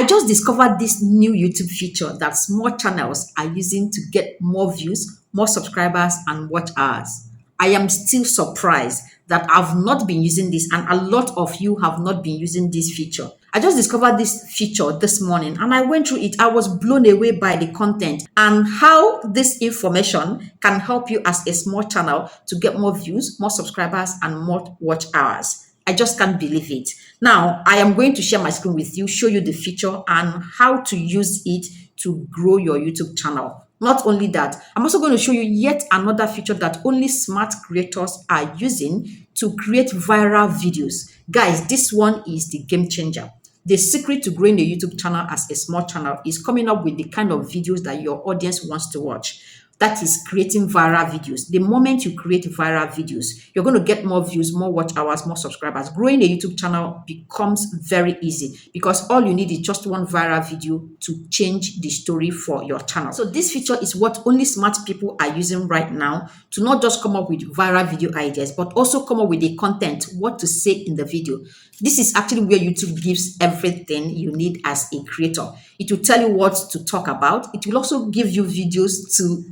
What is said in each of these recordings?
I just discovered this new YouTube feature that small channels are using to get more views, more subscribers, and watch hours. I am still surprised that I've not been using this, and a lot of you have not been using this feature. I just discovered this feature this morning and I went through it. I was blown away by the content and how this information can help you as a small channel to get more views, more subscribers, and more watch hours. I just can't believe it. Now, I am going to share my screen with you, show you the feature and how to use it to grow your YouTube channel. Not only that, I'm also going to show you yet another feature that only smart creators are using to create viral videos. Guys, this one is the game changer. The secret to growing a YouTube channel as a small channel is coming up with the kind of videos that your audience wants to watch. That is creating viral videos. The moment you create viral videos, you're going to get more views, more watch hours, more subscribers. Growing a YouTube channel becomes very easy because all you need is just one viral video to change the story for your channel. So this feature is what only smart people are using right now to not just come up with viral video ideas, but also come up with the content, what to say in the video. This is actually where YouTube gives everything you need as a creator. It will tell you what to talk about. It will also give you videos to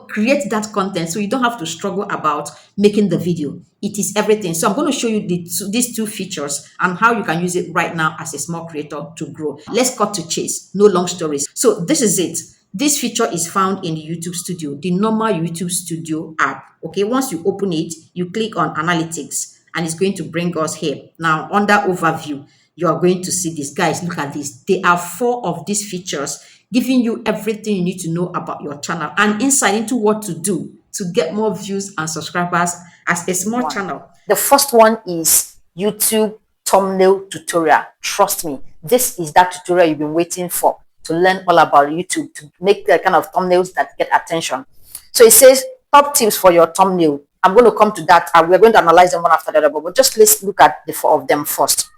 create that content so you don't have to struggle about making the video. It is everything. So I'm going to show you these two features and how you can use it right now as a small creator to grow. Let's cut to chase. No long stories. So this is it. This feature is found in the YouTube Studio, the normal YouTube Studio app. Okay, once you open it, you click on Analytics and it's going to bring us here. Now, under Overview, you are going to see this. Guys, look at this. There are 4 of these features giving you everything you need to know about your channel and insight into what to do to get more views and subscribers as a small channel. The first one is YouTube thumbnail tutorial. Trust me, this is that tutorial you've been waiting for to learn all about YouTube, to make the kind of thumbnails that get attention. So it says top tips for your thumbnail. I'm going to come to that and we're going to analyze them one after the other, but just let's look at the 4 of them first.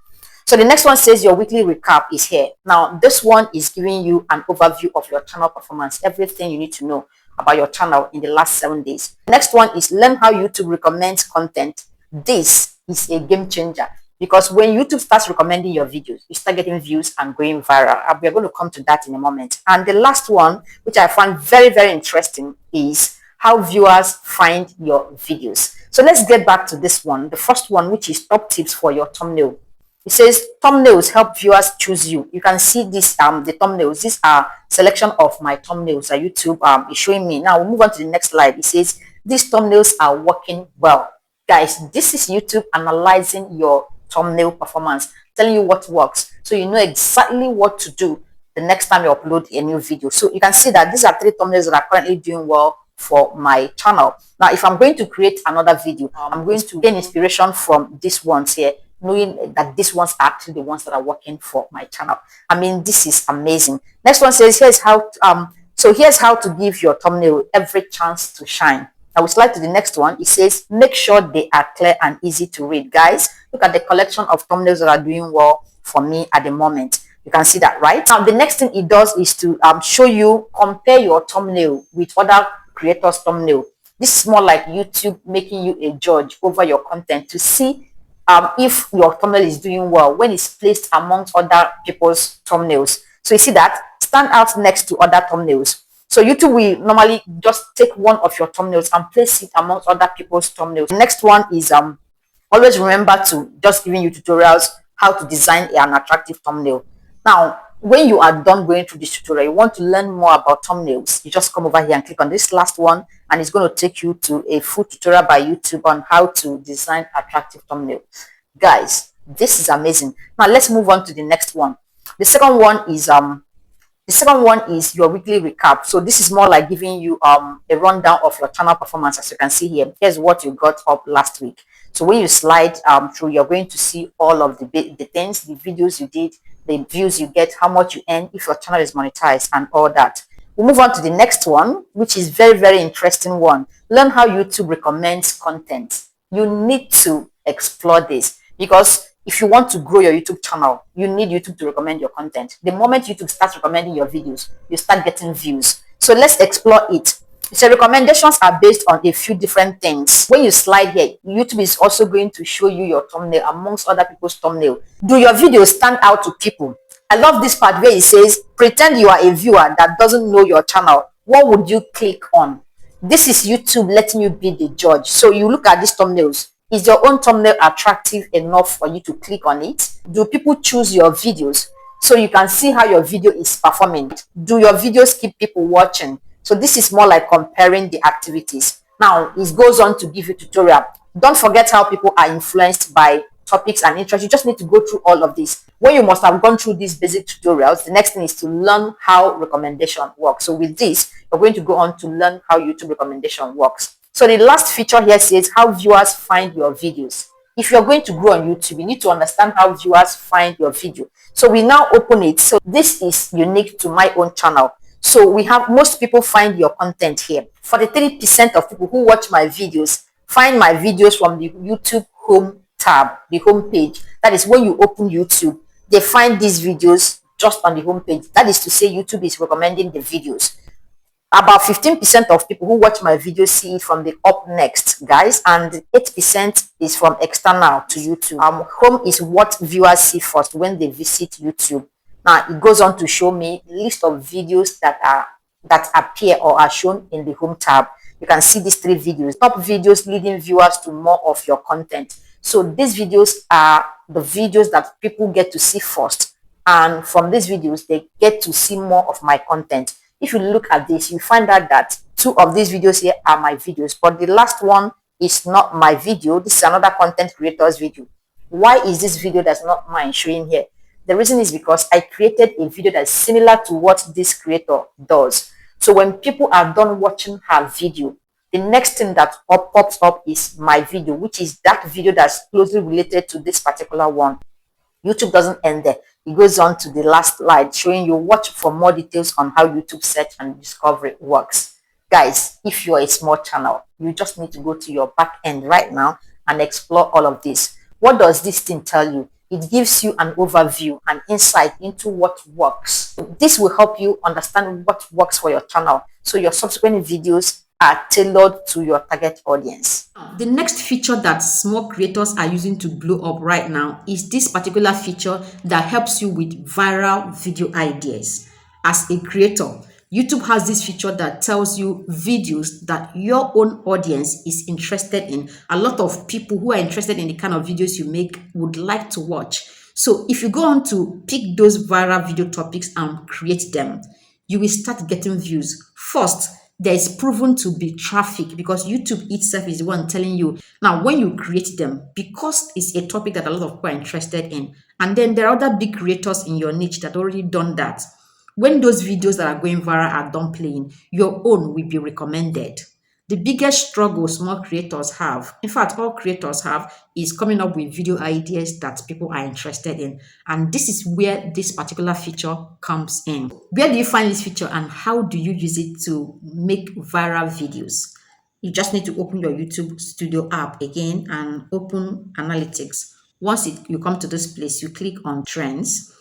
So the next one says your weekly recap is here. Now, this one is giving you an overview of your channel performance, everything you need to know about your channel in the last 7 days. The next one is learn how YouTube recommends content. This is a game changer because when YouTube starts recommending your videos, you start getting views and going viral. We're going to come to that in a moment. And the last one, which I found very, very interesting, is how viewers find your videos. So let's get back to this one. The first one, which is top tips for your thumbnail. It says thumbnails help viewers choose you. You can see this the thumbnails. These are selection of my thumbnails that YouTube is showing me. Now we'll move on to the next slide. It says these thumbnails are working well. Guys, this is YouTube analyzing your thumbnail performance, telling you what works, so you know exactly what to do the next time you upload a new video. So you can see that these are 3 thumbnails that are currently doing well for my channel. Now, if I'm going to create another video, I'm going to gain inspiration from these ones here, knowing that these ones are actually the ones that are working for my channel. I mean, this is amazing. Next one says, here's how to give your thumbnail every chance to shine. I will slide to the next one. It says, make sure they are clear and easy to read. Guys, look at the collection of thumbnails that are doing well for me at the moment. You can see that, right? Now, the next thing it does is to show you, compare your thumbnail with other creators' thumbnail. This is more like YouTube making you a judge over your content to see if your thumbnail is doing well when it's placed amongst other people's thumbnails. So you see that stand out next to other thumbnails. So YouTube will normally just take one of your thumbnails and place it amongst other people's thumbnails. The next one is always remember to just giving you tutorials how to design an attractive thumbnail. Now, when you are done going through this tutorial, you want to learn more about thumbnails, you just come over here and click on this last one and it's going to take you to a full tutorial by YouTube on how to design attractive thumbnails. Guys, this is amazing. Now let's move on to the next one. The second one is your weekly recap. So this is more like giving you a rundown of your channel performance. As you can see here, here's what you got up last week. So when you slide through, you're going to see all of the things, the videos you did, the views you get, how much you earn, if your channel is monetized, and all that. We'll move on to the next one, which is very, very interesting one. Learn how YouTube recommends content. You need to explore this because if you want to grow your YouTube channel, you need YouTube to recommend your content. The moment YouTube starts recommending your videos, you start getting views. So let's explore it. So recommendations are based on a few different things. When you slide here, YouTube is also going to show you your thumbnail amongst other people's thumbnail. Do your videos stand out to people? I love this part where it says, pretend you are a viewer that doesn't know your channel. What would you click on? This is YouTube letting you be the judge. So you look at these thumbnails. Is your own thumbnail attractive enough for you to click on it? Do people choose your videos? So you can see how your video is performing. Do your videos keep people watching? So this is more like comparing the activities. Now it goes on to give you tutorial. Don't forget how people are influenced by topics and interests. You just need to go through all of this. When you must have gone through these basic tutorials, the next thing is to learn how recommendation works. So with this, we're going to go on to learn how YouTube recommendation works. So the last feature here says how viewers find your videos. If you're going to grow on YouTube, you need to understand how viewers find your video. So we now open it. So this is unique to my own channel. So we have most people find your content here. 43% of people who watch my videos find my videos from the YouTube home tab, the home page. That is when you open YouTube, they find these videos just on the home page. That is to say YouTube is recommending the videos. About 15% of people who watch my videos see it from the up next, guys, and 8% is from external to YouTube. Home is what viewers see first when they visit YouTube. Now it goes on to show me a list of videos that appear or are shown in the home tab. You can see these 3 videos. Top videos leading viewers to more of your content. So these videos are the videos that people get to see first, and from these videos they get to see more of my content. If you look at this, you find out that 2 of these videos here are my videos, but the last one is not my video. This is another content creator's video. Why is this video that's not mine showing here? The reason is because I created a video that's similar to what this creator does. So when people are done watching her video, the next thing that pops up is my video, which is that video that's closely related to this particular one. YouTube doesn't end there. It goes on to the last slide showing you watch for more details on how YouTube search and discovery works. Guys, if you're a small channel, you just need to go to your back end right now and explore all of this. What does this thing tell you? It gives you an overview and insight into what works. This will help you understand what works for your channel, so your subsequent videos are tailored to your target audience. The next feature that small creators are using to blow up right now is this particular feature that helps you with viral video ideas. As a creator, YouTube has this feature that tells you videos that your own audience is interested in. A lot of people who are interested in the kind of videos you make would like to watch. So if you go on to pick those viral video topics and create them, you will start getting views. First, there is proven to be traffic because YouTube itself is the one telling you. Now, when you create them, because it's a topic that a lot of people are interested in, and then there are other big creators in your niche that already done that. When those videos that are going viral are done playing, your own will be recommended. The biggest struggle small creators have, in fact, all creators have, is coming up with video ideas that people are interested in. And this is where this particular feature comes in. Where do you find this feature and how do you use it to make viral videos? You just need to open your YouTube Studio app again and open Analytics. Once you come to this place, you click on Trends.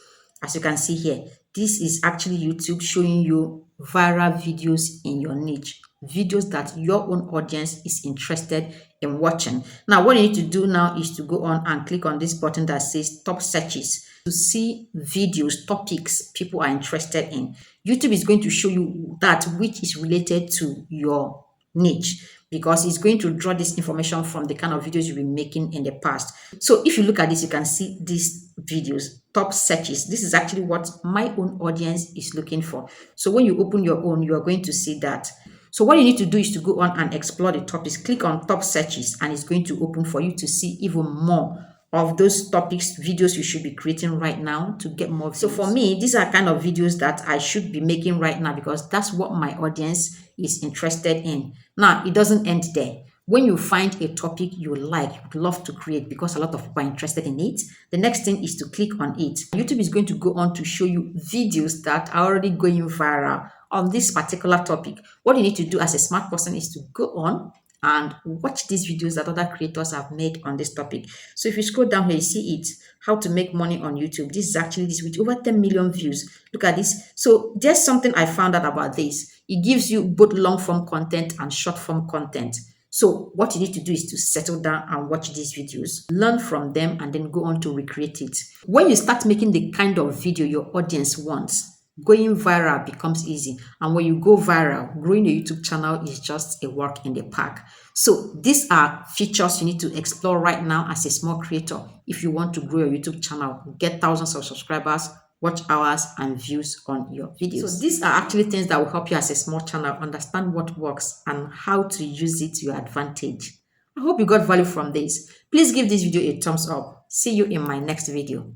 As you can see here, this is actually YouTube showing you viral videos in your niche, videos that your own audience is interested in watching. Now, what you need to do now is to go on and click on this button that says top searches to see videos, topics people are interested in. YouTube is going to show you that which is related to your niche, because it's going to draw this information from the kind of videos you've been making in the past. So if you look at this, you can see these videos, top searches. This is actually what my own audience is looking for. So when you open your own, you are going to see that. So what you need to do is to go on and explore the topics. Click on top searches and it's going to open for you to see even more of those topics, videos you should be creating right now to get more views. So for me, these are kind of videos that I should be making right now because that's what my audience is interested in. Now, it doesn't end there. When you find a topic you like, you would love to create because a lot of people are interested in it, the next thing is to click on it. YouTube is going to go on to show you videos that are already going viral on this particular topic. What you need to do as a smart person is to go on and watch these videos that other creators have made on this topic. So if you scroll down here, you see it, how to make money on YouTube. This is actually this with over 10 million views. Look at this. So there's something I found out about this. It gives you both long form content and short form content. So what you need to do is to settle down and watch these videos, learn from them, and then go on to recreate it. When you start making the kind of video your audience wants, going viral becomes easy. And when you go viral, growing a YouTube channel is just a walk in the park. So these are features you need to explore right now as a small creator if you want to grow your YouTube channel, get thousands of subscribers, watch hours, and views on your videos. So these are actually things that will help you as a small channel understand what works and how to use it to your advantage. I hope you got value from this. Please give this video a thumbs up. See you in my next video.